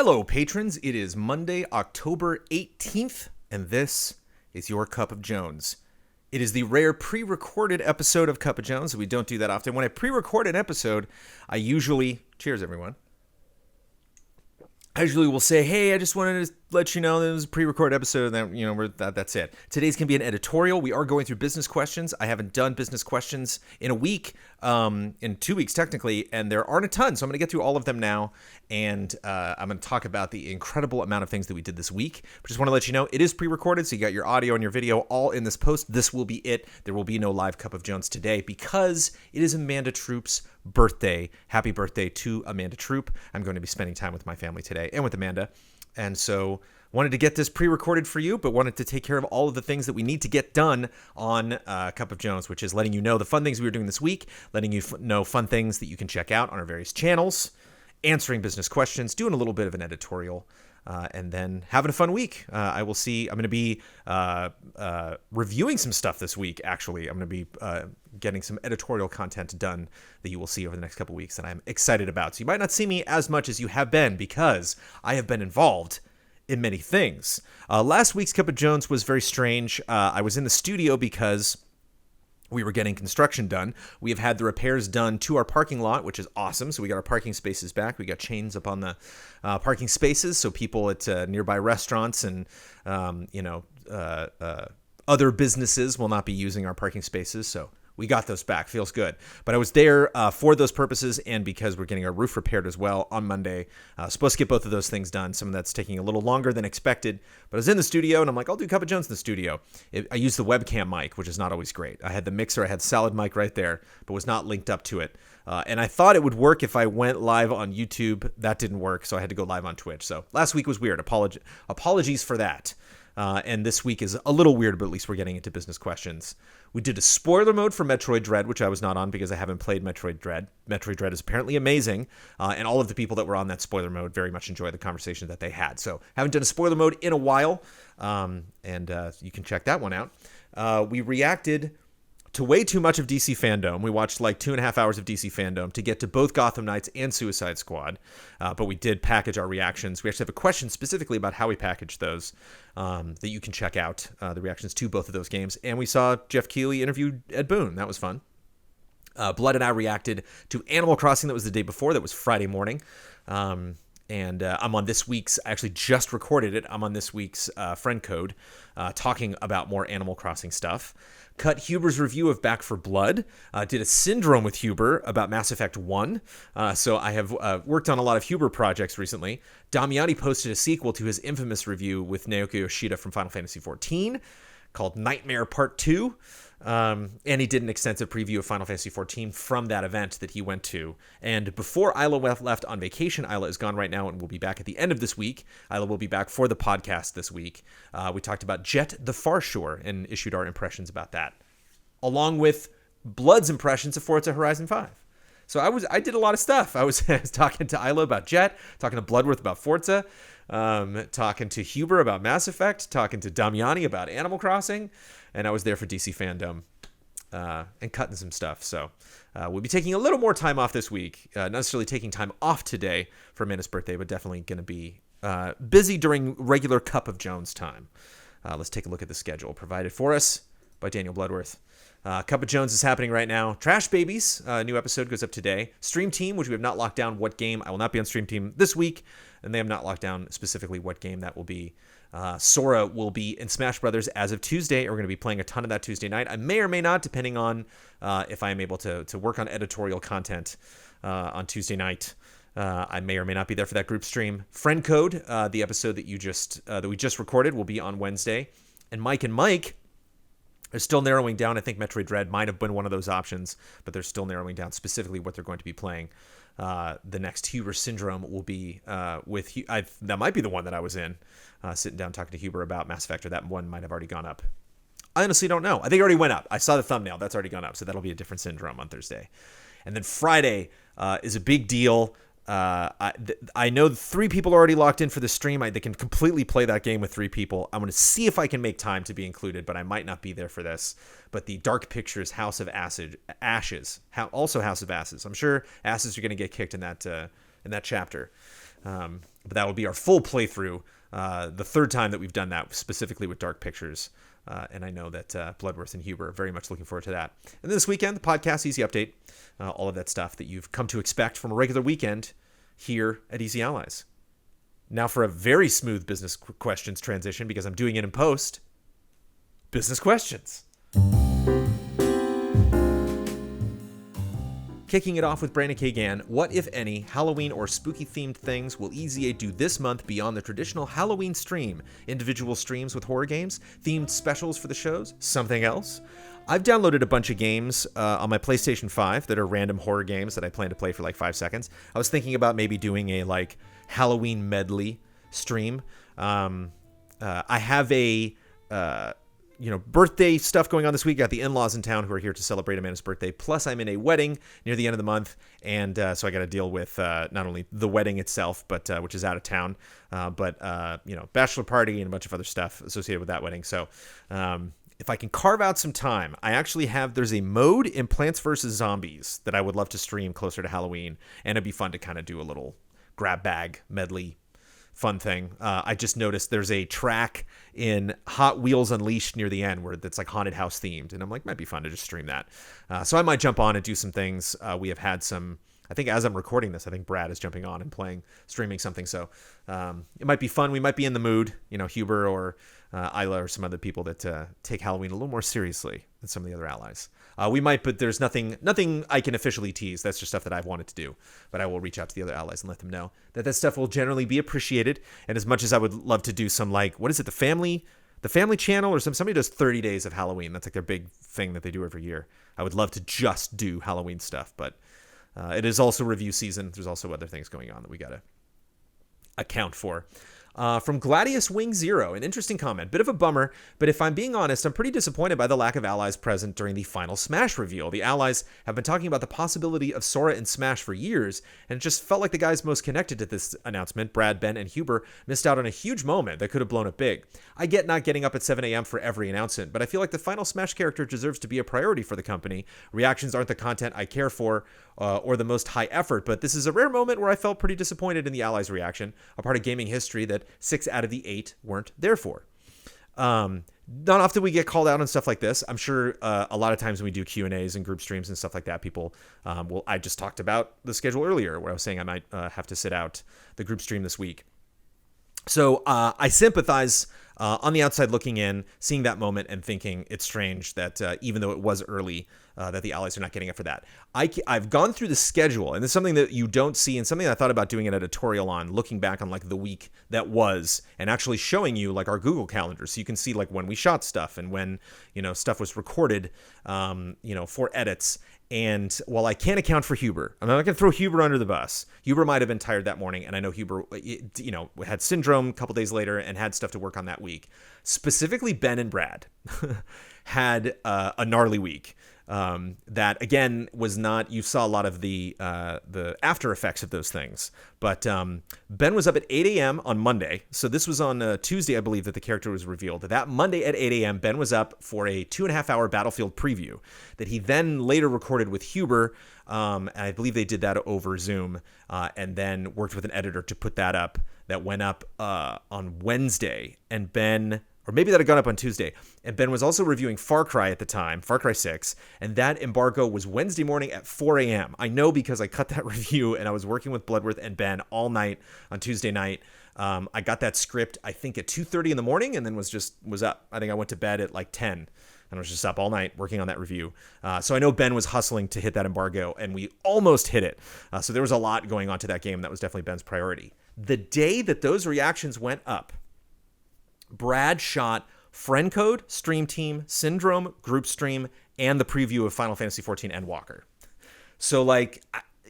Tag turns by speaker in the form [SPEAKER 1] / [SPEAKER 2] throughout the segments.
[SPEAKER 1] Hello, patrons. It is Monday, October 18th, and this is your Cup of Jones. It is the rare pre-recorded episode of Cup of Jones. We don't do that often. When I pre-record an episode, I usually... Cheers, everyone. I usually will say, hey, I just wanted to let you know that it was a pre-recorded episode, and that's it. Today's going to be an editorial. We are going through business questions. I haven't done business questions in a week, in 2 weeks technically, and there aren't a ton, so I'm going to get through all of them now, and I'm going to talk about the incredible amount of things that we did this week. But just want to let you know, it is pre-recorded, so you got your audio and your video all in this post. This will be it. There will be no live Cup of Jones today because it is Amanda Troop's birthday. Happy birthday to Amanda Troop. I'm going to be spending time with my family today and with Amanda. And so wanted to get this pre-recorded for you, but wanted to take care of all of the things that we need to get done on Cup of Jones, which is letting you know the fun things we were doing this week, letting you know fun things that you can check out on our various channels, answering business questions, doing a little bit of an editorial, and then having a fun week. I'm going to be reviewing some stuff this week, actually. I'm going to be getting some editorial content done that you will see over the next couple weeks that I'm excited about. So you might not see me as much as you have been because I have been involved in many things. Last week's Cup of Jones was very strange. I was in the studio because we were getting construction done. We have had the repairs done to our parking lot, which is awesome. So we got our parking spaces back. We got chains up on the parking spaces, so people at nearby restaurants and other businesses will not be using our parking spaces. So we got those back. Feels good. But I was there for those purposes and because we're getting our roof repaired as well on Monday. Supposed to get both of those things done. Some of that's taking a little longer than expected. But I was in the studio and I'm like, I'll do Cup of Jones in the studio. I used the webcam mic, which is not always great. I had the mixer. I had Salad Mic right there, but was not linked up to it. And I thought it would work if I went live on YouTube. That didn't work, so I had to go live on Twitch. So last week was weird. Apologies for that. And this week is a little weird, but at least we're getting into business questions. We did a spoiler mode for Metroid Dread, which I was not on because I haven't played Metroid Dread. Metroid Dread is apparently amazing, and all of the people that were on that spoiler mode very much enjoyed the conversation that they had. So haven't done a spoiler mode in a while, and you can check that one out. We reacted to way too much of DC Fandom. We watched like 2.5 hours of DC Fandom to get to both Gotham Knights and Suicide Squad, but we did package our reactions. We actually have a question specifically about how we packaged those that you can check out, the reactions to both of those games. And we saw Jeff Keighley interview Ed Boon. That was fun. Blood and I reacted to Animal Crossing. That was the day before. That was Friday morning. And I'm on this week's, I actually just recorded it. I'm on this week's Friend Code talking about more Animal Crossing stuff. Cut Huber's review of Back 4 Blood. Did a Syndrome with Huber about Mass Effect 1. So I have worked on a lot of Huber projects recently. Damiani posted a sequel to his infamous review with Naoki Yoshida from Final Fantasy XIV called Nightmare Part 2. And he did an extensive preview of Final Fantasy XIV from that event that he went to. And before Isla left on vacation, Isla is gone right now and will be back at the end of this week. Isla will be back for the podcast this week. We talked about Jet the Far Shore and issued our impressions about that, along with Blood's impressions of Forza Horizon 5. So I did a lot of stuff. I was talking to Isla about Jet, talking to Bloodworth about Forza, talking to Huber about Mass Effect, talking to Damiani about Animal Crossing, and I was there for DC Fandom and cutting some stuff. So we'll be taking a little more time off this week. Not necessarily taking time off today for Amanda's birthday, but definitely going to be busy during regular Cup of Jones time. Let's take a look at the schedule provided for us by Daniel Bloodworth. Cup of Jones is happening right now. Trash Babies, new episode goes up today. Stream Team, which we have not locked down what game. I will not be on Stream Team this week, and they have not locked down specifically what game that will be. Sora will be in Smash Brothers as of Tuesday. We're going to be playing a ton of that Tuesday night. I may or may not, depending on if I am able to work on editorial content on Tuesday night. I may or may not be there for that group stream. Friend Code, the episode that we just recorded, will be on Wednesday. And Mike they're still narrowing down. I think Metroid Dread might have been one of those options, but they're still narrowing down specifically what they're going to be playing. The next Huber Syndrome will be with... that might be the one that I was in, sitting down talking to Huber about Mass Effect, or that one might have already gone up. I honestly don't know. I think it already went up. I saw the thumbnail. That's already gone up, so that'll be a different Syndrome on Thursday. And then Friday is a big deal. I know 3 people are already locked in for the stream. They can completely play that game with 3 people. I'm going to see if I can make time to be included, but I might not be there for this. But the Dark Pictures House of Ashes, also House of Asses. I'm sure asses are going to get kicked in that chapter. But that will be our full playthrough, the third time that we've done that, specifically with Dark Pictures. And I know that Bloodworth and Huber are very much looking forward to that. And then this weekend, the podcast Easy Update, all of that stuff that you've come to expect from a regular weekend here at Easy Allies. Now for a very smooth business questions transition, because I'm doing it in post. Business questions. Kicking it off with Brandon K. Gann, what, if any, Halloween or spooky-themed things will EZA do this month beyond the traditional Halloween stream? Individual streams with horror games? Themed specials for the shows? Something else? I've downloaded a bunch of games on my PlayStation 5 that are random horror games that I plan to play for like 5 seconds. I was thinking about maybe doing a like Halloween medley stream. I have a birthday stuff going on this week. Got the in-laws in town who are here to celebrate Amanda's birthday. Plus, I'm in a wedding near the end of the month, and so I got to deal with not only the wedding itself, but which is out of town, but bachelor party and a bunch of other stuff associated with that wedding. So if I can carve out some time, there's a mode in Plants vs. Zombies that I would love to stream closer to Halloween, and it'd be fun to kind of do a little grab bag medley fun thing. I just noticed there's a track in Hot Wheels Unleashed near the end where that's like haunted house themed, and I'm like, might be fun to just stream that. So I might jump on and do some things. We have had some, I think as I'm recording this, I think Brad is jumping on and streaming something. So it might be fun. We might be in the mood, Huber or Isla or some other people that take Halloween a little more seriously than some of the other allies. We might, but there's nothing I can officially tease. That's just stuff that I've wanted to do. But I will reach out to the other allies and let them know that stuff will generally be appreciated. And as much as I would love to do some the family channel or somebody does 30 days of Halloween. That's like their big thing that they do every year. I would love to just do Halloween stuff, but it is also review season. There's also other things going on that we got to account for. From Gladius Wing Zero, an interesting comment. Bit of a bummer, but if I'm being honest, I'm pretty disappointed by the lack of allies present during the final Smash reveal. The allies have been talking about the possibility of Sora in Smash for years, and it just felt like the guys most connected to this announcement, Brad, Ben, and Huber, missed out on a huge moment that could have blown it big. I get not getting up at 7 a.m. for every announcement, but I feel like the final Smash character deserves to be a priority for the company. Reactions aren't the content I care for, or the most high effort, but this is a rare moment where I felt pretty disappointed in the allies' reaction, a part of gaming history that 6 out of the 8 weren't there for. Not often we get called out on stuff like this. I'm sure a lot of times when we do Q&As and group streams and stuff like that, people I just talked about the schedule earlier where I was saying I might have to sit out the group stream this week. So I sympathize on the outside looking in, seeing that moment and thinking it's strange that even though it was early, that the allies are not getting it for that. I've gone through the schedule, and it's something that you don't see, and something I thought about doing an editorial on, looking back on like the week that was, and actually showing you like our Google Calendar, so you can see like when we shot stuff and when stuff was recorded, for edits. And while I can't account for Huber, I'm not going to throw Huber under the bus. Huber might have been tired that morning, and I know Huber, had syndrome a couple days later and had stuff to work on that week. Specifically, Ben and Brad had a gnarly week. That again was not. You saw a lot of the after effects of those things. But Ben was up at 8 a.m. on Monday. So this was on Tuesday, I believe, that the character was revealed. That Monday at 8 a.m., Ben was up for a 2.5-hour Battlefield preview that he then later recorded with Huber. And I believe they did that over Zoom, and then worked with an editor to put that up. That went up on Wednesday, and Ben. Or maybe that had gone up on Tuesday. And Ben was also reviewing Far Cry at the time, Far Cry 6. And that embargo was Wednesday morning at 4 a.m. I know because I cut that review and I was working with Bloodworth and Ben all night on Tuesday night. I got that script, I think, at 2:30 in the morning and then was up. I think I went to bed at like 10 and I was just up all night working on that review. So I know Ben was hustling to hit that embargo and we almost hit it. So there was a lot going on to that game. That was definitely Ben's priority. The day that those reactions went up, Brad shot Friend Code, Stream Team, Syndrome, Group Stream, and the preview of Final Fantasy XIV Endwalker. So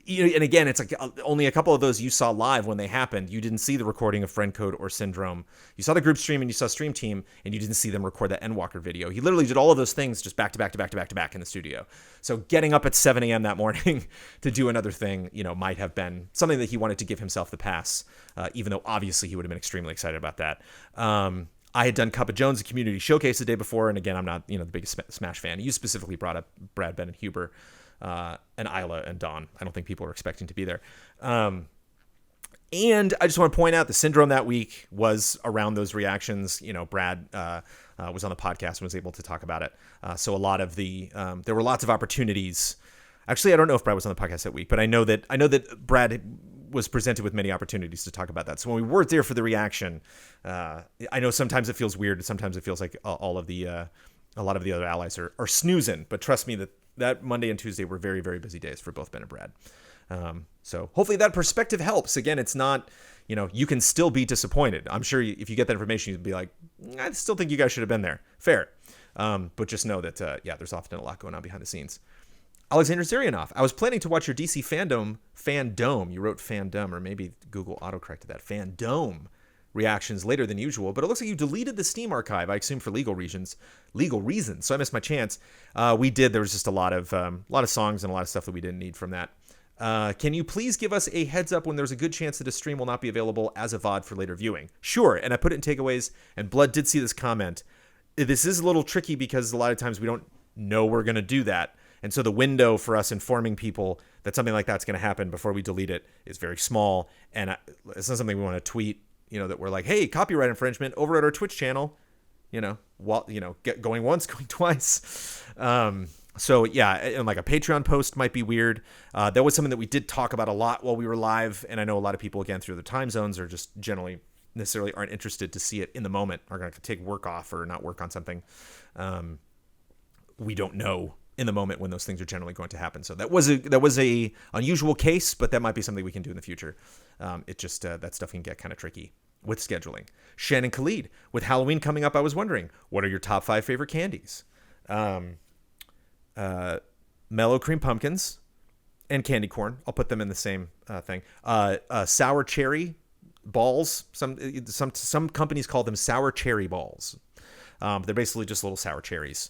[SPEAKER 1] and again, it's like only a couple of those you saw live when they happened. You didn't see the recording of Friend Code or Syndrome. You saw the Group Stream and you saw Stream Team, and you didn't see them record that Endwalker video. He literally did all of those things just back to back to back to back to back in the studio. So getting up at 7 a.m. that morning to do another thing, might have been something that he wanted to give himself the pass, even though obviously he would have been extremely excited about that. I had done Cuppa Jones, a community showcase the day before, and again, I'm not the biggest Smash fan. You specifically brought up Brad, Ben, and Huber, and Isla and Dawn. I don't think people were expecting to be there. And I just want to point out the syndrome that week was around those reactions. Brad was on the podcast and was able to talk about it. So a lot of there were lots of opportunities. Actually, I don't know if Brad was on the podcast that week, but I know that Brad was presented with many opportunities to talk about that. So when we weren't there for the reaction, I know sometimes it feels weird. Sometimes it feels like a lot of the other allies are snoozing. But trust me that Monday and Tuesday were very, very busy days for both Ben and Brad. So hopefully that perspective helps. Again, it's not, you can still be disappointed. I'm sure if you get that information, you'd be like, I still think you guys should have been there. Fair. But just know that, there's often a lot going on behind the scenes. Alexander Zarianov, I was planning to watch your DC fandom. You wrote fandom, or maybe Google autocorrected that. Fandom reactions later than usual, but it looks like you deleted the Steam archive, I assume for legal reasons. So I missed my chance. We did. There was just a lot of songs and a lot of stuff that we didn't need from that. Can you please give us a heads up when there's a good chance that a stream will not be available as a VOD for later viewing? Sure, and I put it in takeaways, and Blood did see this comment. This is a little tricky because a lot of times we don't know we're going to do that. And so the window for us informing people that something like that's going to happen before we delete it is very small. And it's not something we want to tweet, that we're like, hey, copyright infringement over at our Twitch channel, going once, going twice. So yeah, and like a Patreon post might be weird. That was something that we did talk about a lot while we were live. And I know a lot of people, again, through the time zones are just generally necessarily aren't interested to see it in the moment, are going to take work off or not work on something. We don't know in the moment when those things are generally going to happen. So that was a unusual case, but that might be something we can do in the future. It just, that stuff can get kind of tricky with scheduling. Shannon Khalid, with Halloween coming up, I was wondering, what are your top 5 favorite candies? Mellow cream pumpkins and candy corn. I'll put them in the same thing. Sour cherry balls. Some companies call them sour cherry balls. They're basically just little sour cherries.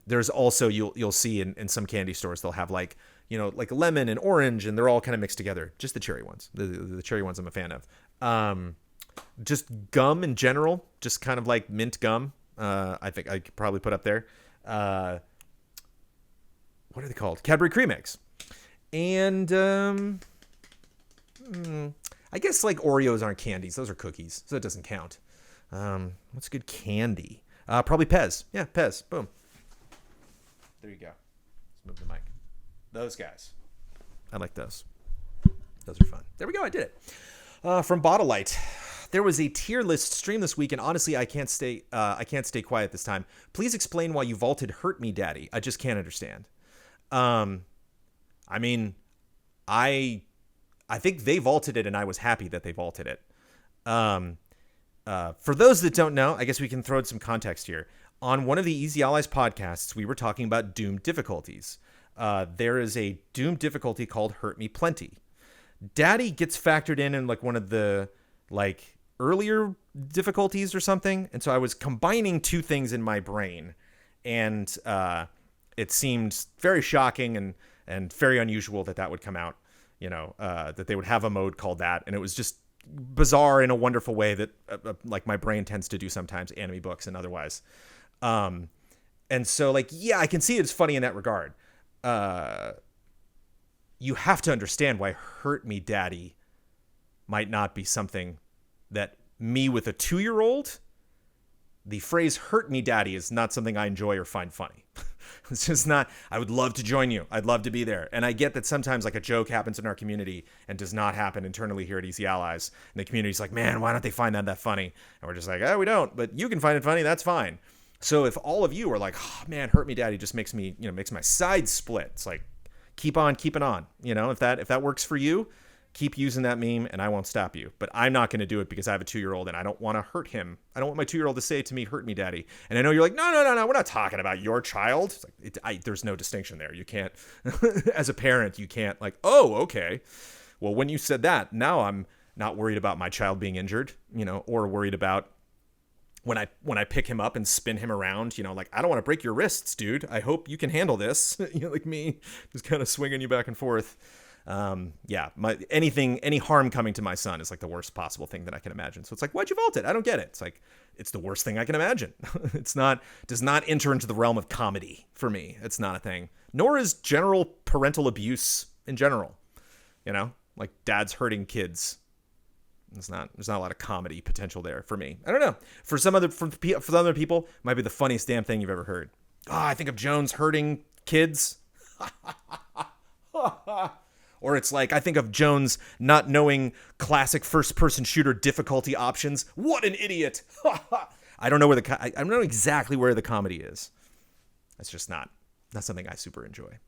[SPEAKER 1] There's also, you'll see in some candy stores, they'll have like lemon and orange, and they're all kind of mixed together. Just the cherry ones. The cherry ones I'm a fan of. Just gum in general, just kind of like mint gum. I think I could probably put up there. What are they called? Cadbury Cream Eggs. And I guess like Oreos aren't candies. Those are cookies, so it doesn't count. What's good candy? Probably Pez. Yeah, Pez. Boom. There you go. Let's move the mic. Those guys. I like those. Those are fun. There we go. I did it. From Bottlelight. There was a tier list stream this week, and honestly, I can't stay quiet this time. Please explain why you vaulted Hurt Me Daddy. I just can't understand. I mean, I think they vaulted it, and I was happy that they vaulted it. For those that don't know, I guess we can throw in some context here. On one of the Easy Allies podcasts, we were talking about Doom difficulties. There is a Doom difficulty called Hurt Me Plenty. Daddy gets factored in like one of the earlier difficulties or something. And so I was combining two things in my brain, and it seemed very shocking and very unusual that would come out, that they would have a mode called that. And it was just bizarre in a wonderful way that like my brain tends to do sometimes, anime books and otherwise. And so I can see it's funny in that regard. You have to understand why Hurt Me Daddy might not be something that me with a 2-year-old, the phrase hurt me daddy is not something I enjoy or find funny. It's just not. I would love to join you. I'd love to be there. And I get that sometimes a joke happens in our community and does not happen internally here at Easy Allies. And the community's like, man, why don't they find that funny? And we're just like, oh, we don't, but you can find it funny. That's fine. So if all of you are like, oh, man, hurt me daddy just makes me, makes my side split. It's like, keep on keeping on. If that works for you, keep using that meme and I won't stop you. But I'm not going to do it because I have a 2-year-old and I don't want to hurt him. I don't want my 2-year-old to say to me, hurt me daddy. And I know you're like, no, we're not talking about your child. It's like, there's no distinction there. You can't, as a parent, you can't oh, okay. Well, when you said that, now I'm not worried about my child being injured, or worried about when I pick him up and spin him around, I don't want to break your wrists, dude. I hope you can handle this. Like me, just kind of swinging you back and forth. Any harm coming to my son is the worst possible thing that I can imagine. So it's like, why'd you vault it? I don't get it. It's it's the worst thing I can imagine. Does not enter into the realm of comedy for me. It's not a thing. Nor is general parental abuse in general. Dads hurting kids. There's not a lot of comedy potential there for me. I don't know. For some other people, it might be the funniest damn thing you've ever heard. I think of Jones hurting kids. Or it's like, I think of Jones not knowing classic first-person shooter difficulty options. What an idiot! I don't know I don't know exactly where the comedy is. That's just not something I super enjoy.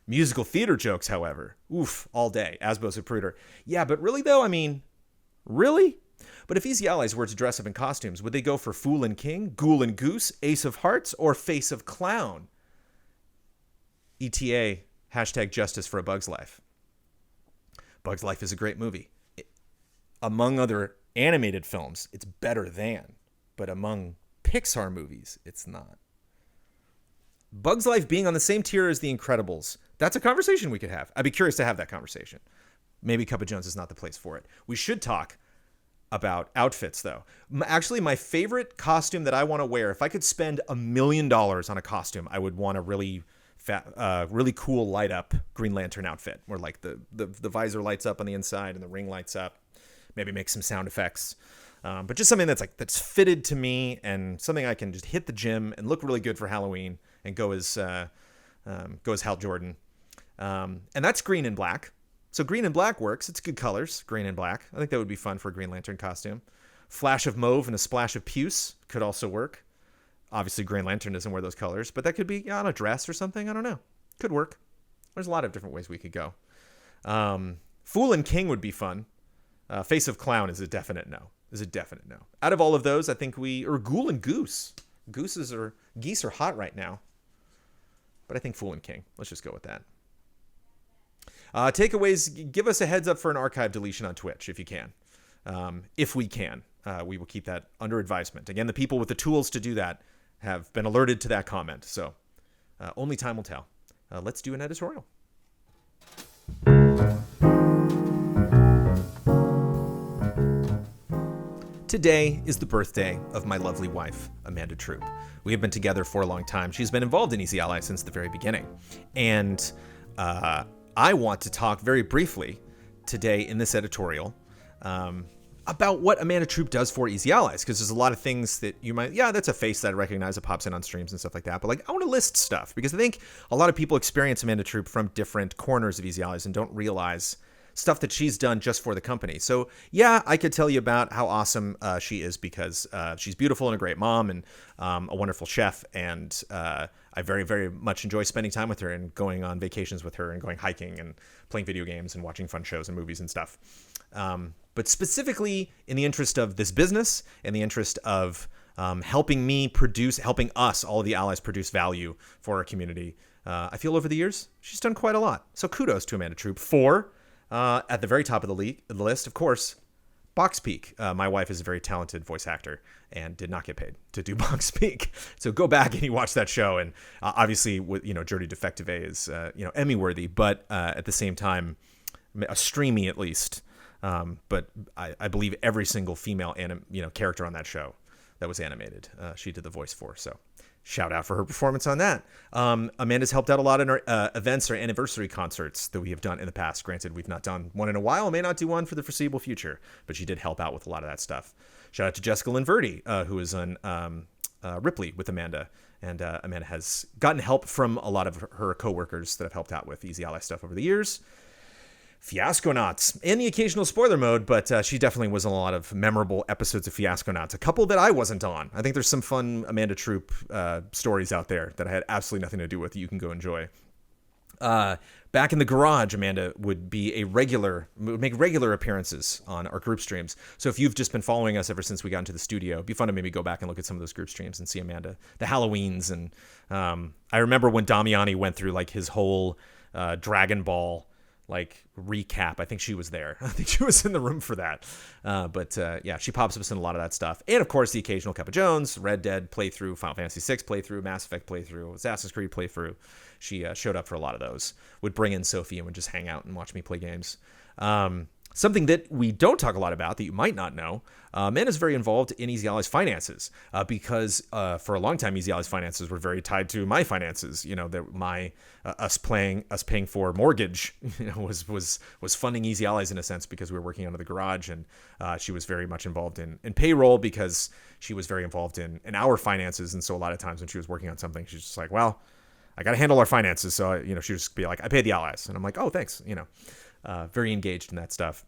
[SPEAKER 1] Musical theater jokes, however, oof, all day. Asbo Zapruder. Yeah, but really though, I mean, really? But if Easy Allies were to dress up in costumes, would they go for Fool and King, Ghoul and Goose, Ace of Hearts, or Face of Clown? ETA, hashtag justice for A Bug's Life. Bug's Life is a great movie. Among other animated films, it's better than. But among Pixar movies, it's not. Bug's Life being on the same tier as The Incredibles, that's a conversation we could have. I'd be curious to have that conversation. Maybe Cuppa Jones is not the place for it. We should talk about outfits, though. Actually, my favorite costume that I want to wear, if I could spend $1 million on a costume, I would want a really cool light up Green Lantern outfit where like the visor lights up on the inside and the ring lights up. Maybe make some sound effects. But just something that's fitted to me and something I can just hit the gym and look really good for Halloween and go as Hal Jordan. And that's green and black. So green and black works. It's good colors, green and black. I think that would be fun for a Green Lantern costume. Flash of mauve and a splash of puce could also work. Obviously, Green Lantern doesn't wear those colors, but that could be on a dress or something. I don't know. Could work. There's a lot of different ways we could go. Fool and King would be fun. Face of Clown is a definite no. Out of all of those, I think or Ghoul and Goose. Geese are hot right now. But I think Fool and King. Let's just go with that. Takeaways, give us a heads up for an archive deletion on Twitch if you can. If we can. We will keep that under advisement. Again, the people with the tools to do that have been alerted to that comment. So only time will tell. Let's do an editorial. Today is the birthday of my lovely wife, Amanda Troop. We have been together for a long time. She's been involved in Easy Ally since the very beginning. And I want to talk very briefly today in this editorial about what Amanda Troop does for Easy Allies, because there's a lot of things that you might, that's a face that I recognize that pops in on streams and stuff like that. But like, I want to list stuff because I think a lot of people experience Amanda Troop from different corners of Easy Allies and don't realize stuff that she's done just for the company. So yeah, I could tell you about how awesome she is because she's beautiful and a great mom and a wonderful chef. And I very, very much enjoy spending time with her and going on vacations with her and going hiking and playing video games and watching fun shows and movies and stuff. But specifically in the interest of this business, in the interest of helping us, all of the allies, produce value for our community, I feel over the years, she's done quite a lot. So kudos to Amanda Troop for, at the very top of the list, of course, Box Peak. My wife is a very talented voice actor and did not get paid to do Box Peak. So go back and you watch that show. And obviously, Jodie Defective is, Emmy worthy, but at the same time, a streamy at least. But I believe every single female character on that show that was animated, she did the voice for. So shout out for her performance on that. Amanda's helped out a lot in our events or anniversary concerts that we have done in the past. Granted, we've not done one in a while, may not do one for the foreseeable future, but she did help out with a lot of that stuff. Shout out to Jessica Lynn Verdi, who is on Ripley with Amanda. And Amanda has gotten help from a lot of her coworkers that have helped out with Easy Ally stuff over the years. Fiasconauts and the occasional spoiler mode, but she definitely was on a lot of memorable episodes of Fiasconauts, a couple that I wasn't on. I think there's some fun Amanda Troop stories out there that I had absolutely nothing to do with that you can go enjoy. Back in the garage, Amanda would make regular appearances on our group streams. So if you've just been following us ever since we got into the studio, it'd be fun to maybe go back and look at some of those group streams and see Amanda, the Halloweens. And I remember when Damiani went through like his whole Dragon Ball recap. I think she was there. I think she was in the room for that. But she pops up in a lot of that stuff. And of course, the occasional Cuppa Jones, Red Dead playthrough, Final Fantasy VI playthrough, Mass Effect playthrough, Assassin's Creed playthrough. She showed up for a lot of those. Would bring in Sophie and would just hang out and watch me play games. Something that we don't talk a lot about that you might not know, Amanda's very involved in Easy Allies finances because for a long time, Easy Allies finances were very tied to my finances. You know, that us paying for mortgage, was funding Easy Allies in a sense because we were working out of the garage, and she was very much involved in payroll because she was very involved in our finances. And so a lot of times when she was working on something, she's just like, well, I got to handle our finances. So, she would just be like, I pay the Allies. And I'm like, oh, thanks. Very engaged in that stuff.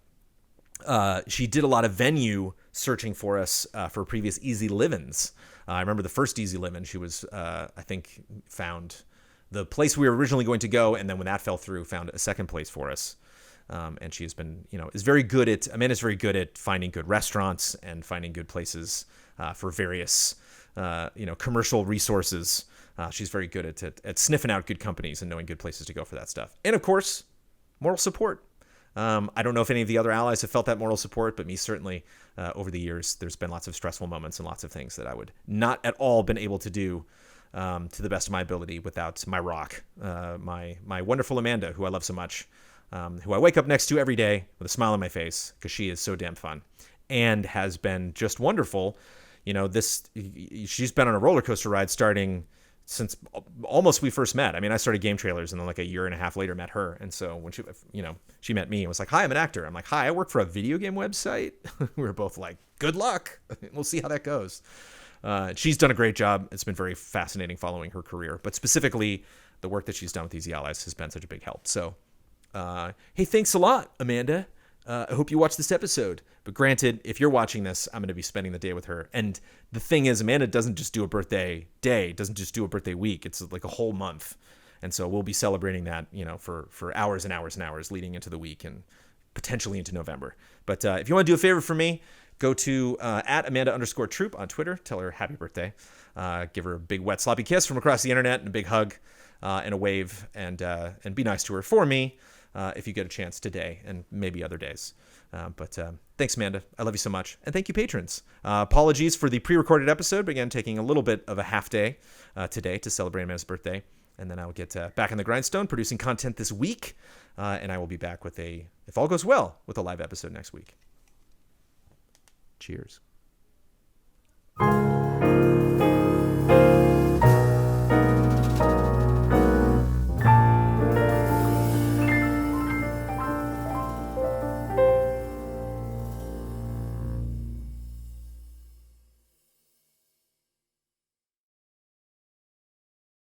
[SPEAKER 1] She did a lot of venue searching for us for previous Easy Live-ins. I remember the first Easy Live-in, she was, I think, found the place we were originally going to go, and then when that fell through, found a second place for us. And she's been, Amanda's very good at finding good restaurants and finding good places for various, commercial resources. She's very good at sniffing out good companies and knowing good places to go for that stuff. And of course, moral support. I don't know if any of the other allies have felt that moral support, but me certainly. Over the years, there's been lots of stressful moments and lots of things that I would not at all been able to do to the best of my ability without my rock, my wonderful Amanda, who I love so much, who I wake up next to every day with a smile on my face because she is so damn fun and has been just wonderful. She's been on a roller coaster ride starting since almost we first met. I mean, I started Game Trailers and then like a year and a half later met her. And so when she met me and was like, hi, I'm an actor. I'm like, hi, I work for a video game website. We were both like, good luck. We'll see how that goes. She's done a great job. It's been very fascinating following her career, but specifically the work that she's done with Easy Allies has been such a big help. So, hey, thanks a lot, Amanda. I hope you watch this episode. But granted, if you're watching this, I'm going to be spending the day with her. And the thing is, Amanda doesn't just do a birthday day, doesn't just do a birthday week. It's like a whole month. And so we'll be celebrating that, for hours and hours and hours leading into the week and potentially into November. But if you want to do a favor for me, go to at Amanda_Troop on Twitter. Tell her happy birthday. Give her a big wet sloppy kiss from across the internet and a big hug and a wave and be nice to her for me. If you get a chance today and maybe other days. But thanks, Amanda. I love you so much. And thank you, patrons. Apologies for the pre-recorded episode, but again, taking a little bit of a half day today to celebrate Amanda's birthday. And then I'll get back in the grindstone producing content this week. And I will be back if all goes well, with a live episode next week. Cheers.